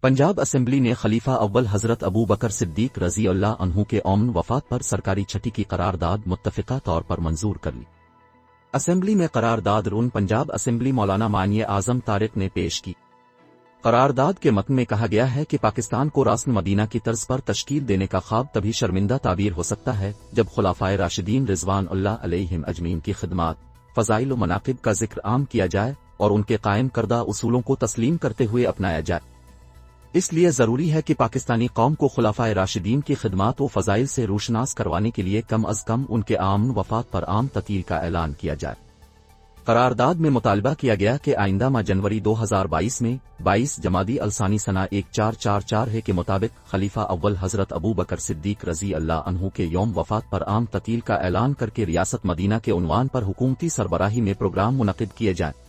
Punjab assembly نے خلیفہ اول حضرت ابو بکر صدیق رضی اللہ عنہ کے امن وفات پر سرکاری چھٹی کی قرارداد متفقہ طور پر منظور کر لی۔ اسمبلی میں قرارداد رکن پنجاب اسمبلی مولانا معنی اعظم طارق نے پیش کی۔ قرارداد کے متن میں کہا گیا ہے کہ پاکستان کو راست مدینہ کی طرز پر تشکیل دینے کا خواب تبھی شرمندہ تعبیر ہو سکتا ہے جب خلفائے راشدین رضوان اللہ علیہم اجمعین کی خدمات، فضائل و مناقب کا ذکر عام کیا جائے اور ان کے قائم کردہ اصولوں کو تسلیم کرتے ہوئے اپنایا جائے۔ اس لیے ضروری ہے کہ پاکستانی قوم کو خلفائے راشدین کی خدمات و فضائل سے روشناس کروانے کے لیے کم از کم ان کے امن وفات پر عام تعطیل کا اعلان کیا جائے۔ قرارداد میں مطالبہ کیا گیا کہ آئندہ ماہ جنوری 2022 میں 22 جمادی الثانی سنہ 1444 کے مطابق خلیفہ اول حضرت ابو بکر صدیق رضی اللہ عنہ کے یوم وفات پر عام تعطیل کا اعلان کر کے ریاست مدینہ کے عنوان پر حکومتی سربراہی میں پروگرام منعقد کیے جائیں۔